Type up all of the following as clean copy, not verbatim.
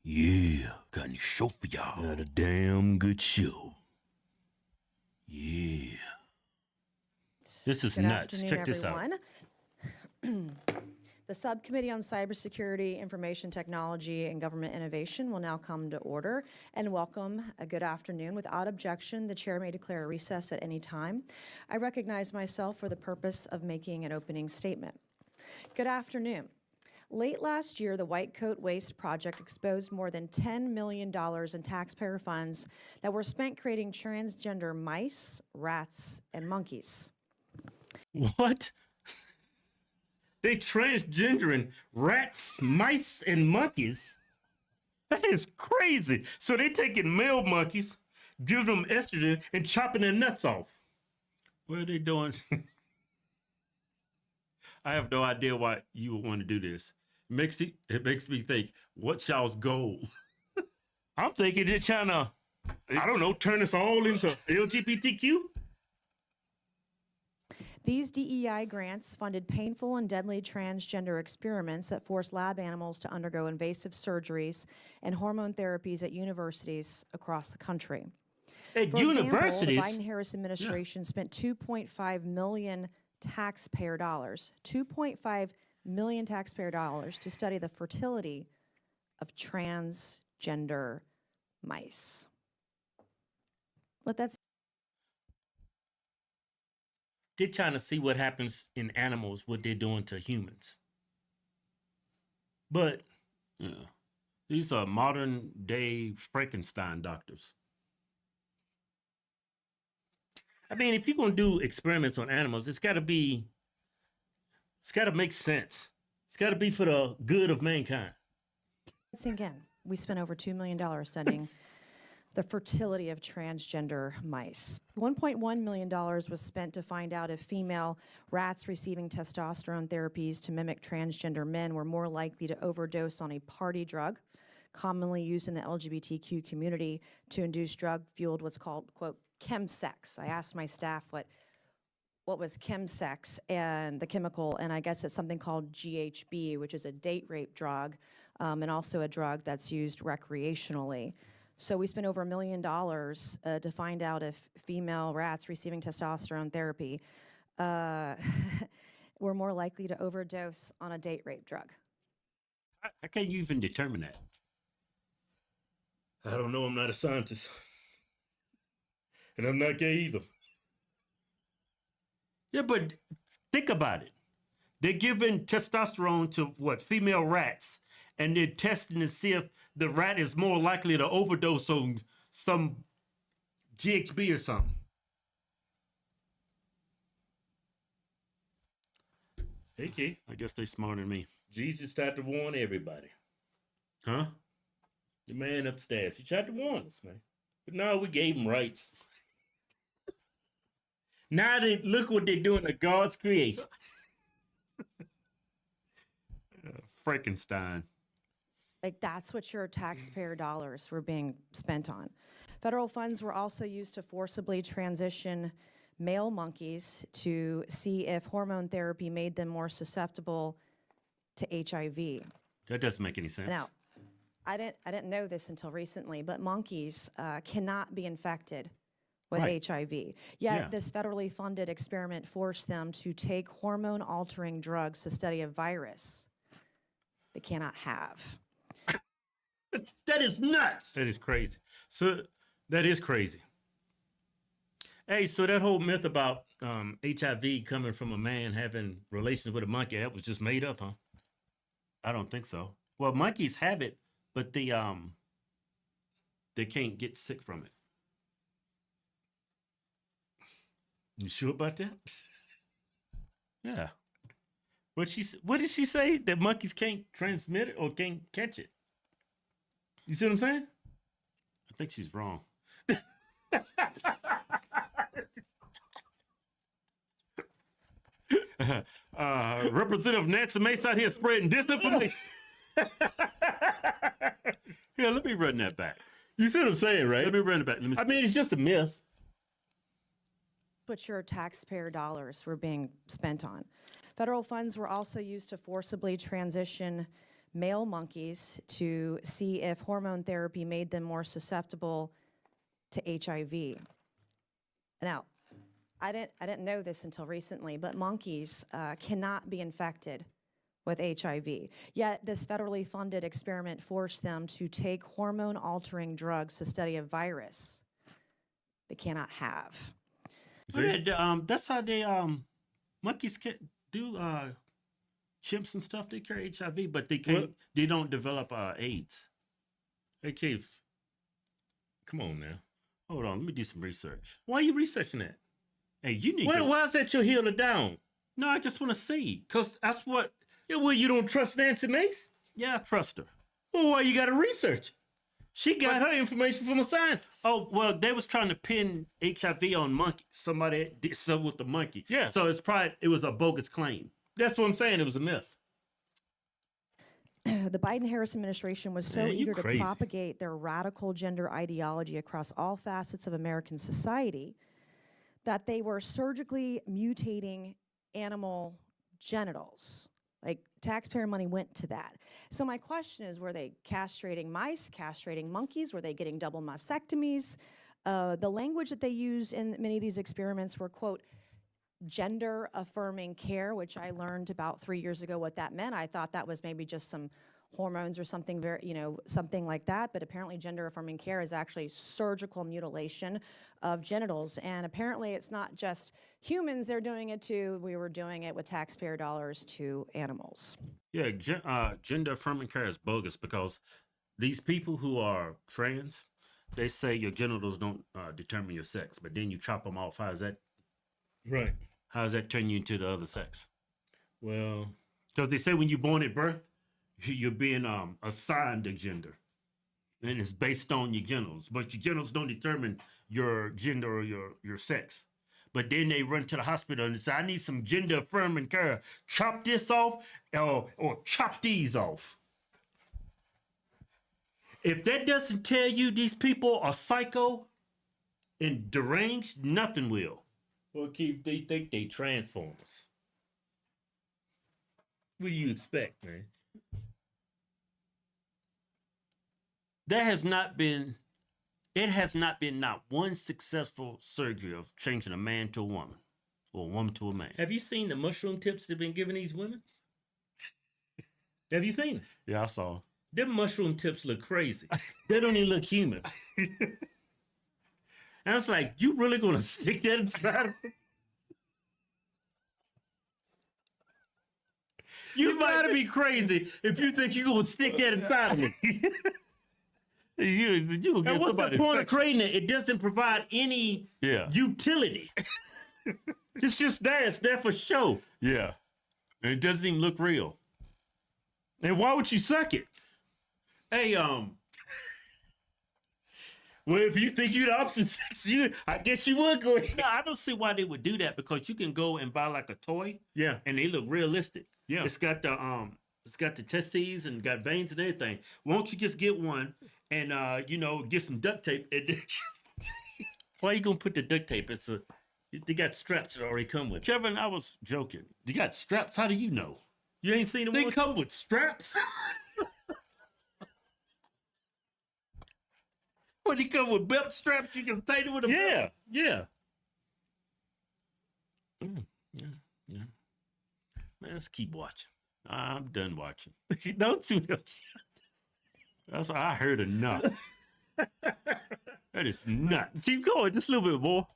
Yeah, got a show for y'all. Got a damn good show. Yeah. This is Good nuts. afternoon, Check this out. everyone. The Subcommittee on Cybersecurity, Information Technology, and Government Innovation will now come to order and welcome a good afternoon. Without objection, the chair may declare a recess at any time. I recognize myself for the purpose of making an opening statement. Good afternoon. Late last year, the White Coat Waste Project exposed more than $10 million in taxpayer funds that were spent creating transgender mice, rats, and monkeys. What? They transgendering rats, mice, and monkeys? That is crazy. So they taking male monkeys, giving them estrogen, and chopping their nuts off. What are they doing? I have no idea why you would want to do this. It makes me think, what's y'all's goal? I'm thinking they're trying to, I don't know, turn us all into LGBTQ? These DEI grants funded painful and deadly transgender experiments that forced lab animals to undergo invasive surgeries and hormone therapies at universities across the country. At For universities? example, the Biden-Harris administration spent $2.5 million taxpayer dollars, $2.5 million taxpayer dollars to study the fertility of transgender mice. Let that. They're trying to see what happens in animals, what they're doing to humans. But these are modern day Frankenstein doctors. I mean, if you're going to do experiments on animals, it's got to make sense. It's got to be for the good of mankind. Sink in. We spent over $2 million studying the fertility of transgender mice. $1.1 million was spent to find out if female rats receiving testosterone therapies to mimic transgender men were more likely to overdose on a party drug, commonly used in the LGBTQ community to induce drug-fueled what's called, quote, chemsex. I asked my staff what was chemsex and the chemical, and I guess it's something called GHB, which is a date rape drug, and also a drug that's used recreationally. So we spent over $1 million to find out if female rats receiving testosterone therapy were more likely to overdose on a date rape drug. How can you even determine that? I don't know. I'm not a scientist. And I'm not gay either. Yeah, but think about it. They're giving testosterone to what? Female rats. And they're testing to see if the rat is more likely to overdose on some GHB or something. Hey, Key. I guess they smarter than me. Jesus tried to warn everybody. Huh? The man upstairs. He tried to warn us, man. But no, we gave him rights. Now they look what they're doing to God's creation. Frankenstein. Like, that's what your taxpayer dollars were being spent on. Federal funds were also used to forcibly transition male monkeys to see if hormone therapy made them more susceptible to HIV. That doesn't make any sense. Now, I didn't know this until recently, but monkeys cannot be infected with HIV. Yet this federally funded experiment forced them to take hormone-altering drugs to study a virus they cannot have. That is nuts. That is crazy. So that is crazy. Hey, so that whole myth about HIV coming from a man having relations with a monkey, that was just made up, huh? I don't think so. Well, monkeys have it, but they can't get sick from it. You sure about that? Yeah. What did she say? That monkeys can't transmit it or can't catch it? You see what I'm saying? I think she's wrong. Representative Nancy Mace out here spreading disinformation. Yeah, let me run that back. You see what I'm saying, right? Let me run it back. I mean, it's just a myth. What your taxpayer dollars were being spent on. Federal funds were also used to forcibly transition male monkeys to see if hormone therapy made them more susceptible to HIV. Now, I didn't know this until recently, but monkeys cannot be infected with HIV. Yet this federally funded experiment forced them to take hormone-altering drugs to study a virus they cannot have. That's how they monkeys can do chimps and stuff. They carry HIV, but they can't. They don't develop AIDS. Hey, Keith, come on now. Hold on, let me do some research. Why are you researching that? Hey, you need. Why is that your heel or down? No, I just want to see, cause that's what. Yeah, well, you don't trust Nancy Mace? Yeah, I trust her. Well, why you got to research? She got her information from a scientist. Oh, well, they was trying to pin HIV on monkeys. Somebody did something with the monkey. Yeah. So it was a bogus claim. That's what I'm saying. It was a myth. The Biden-Harris administration was so eager to propagate their radical gender ideology across all facets of American society that they were surgically mutating animal genitals. Like, taxpayer money went to that. So my question is, were they castrating mice, castrating monkeys? Were they getting double mastectomies? The language that they used in many of these experiments were, quote, gender-affirming care, which I learned about 3 years ago what that meant. I thought that was maybe just some hormones or something something like that, but apparently gender-affirming care is actually surgical mutilation of genitals. And apparently it's not just humans they're doing it to. We were doing it with taxpayer dollars to animals. Yeah, gender-affirming care is bogus because these people who are trans, they say your genitals don't determine your sex, but then you chop them off. How is that? Right. How does that turn you into the other sex? Well, because they say when you're born at birth, you're being assigned a gender, and it's based on your genitals. But your genitals don't determine your gender or your sex. But then they run to the hospital and say, "I need some gender affirming care. Chop this off, or chop these off." If that doesn't tell you these people are psycho and deranged, nothing will. Well, Keith, they think they transformers. What do you expect, man? It has not been not one successful surgery of changing a man to a woman or a woman to a man. Have you seen the mushroom tips they've been giving these women? Have you seen it? Yeah, I saw. Them mushroom tips look crazy. They don't even look human. And I was like, you really gonna stick that inside of me? You gotta be crazy if you think you're gonna stick that inside of me. And what's the point of creating it? It doesn't provide any utility. It's just there. It's there for show. Yeah. And it doesn't even look real. And why would you suck it? Hey, well, if you think you're the opposite sex, I guess you would go ahead. No, I don't see why they would do that, because you can go and buy like a toy. Yeah. And they look realistic. Yeah. It's got the testes and got veins and everything. Won't you just get one and get some duct tape? And why are you gonna put the duct tape? They got straps that already come with it. Kevin, I was joking. They got straps? How do you know? You ain't seen them? They come with straps? When they come with belt straps, you can tie it with a belt. Yeah. Man, let's keep watching. I'm done watching. Don't you know? That's I heard enough. That is nuts. Keep going, just a little bit more.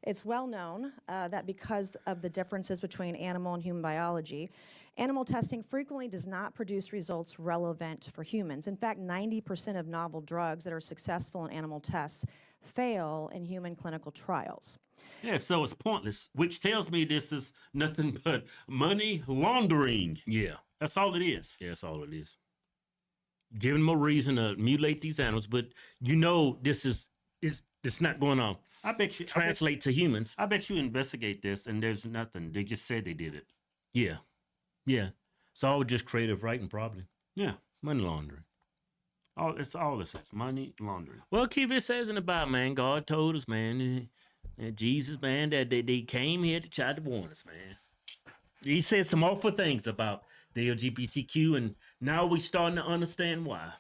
It's well known that because of the differences between animal and human biology, animal testing frequently does not produce results relevant for humans. In fact, 90% of novel drugs that are successful in animal tests fail in human clinical trials. Yeah, so it's pointless, which tells me this is nothing but money laundering. Yeah, that's all it is. Yeah, that's all it is. Giving them a reason to mutilate these animals, but this is it's not going on. I bet you translate to humans. I bet you investigate this and there's nothing. They just said they did it. Yeah. It's all just creative writing, probably. Yeah, money laundering. It's all this is, money laundering. Well, keep it says in the Bible, man. God told us, man, that Jesus, man, that they came here to try to warn us, man. He said some awful things about the LGBTQ, and now we starting to understand why.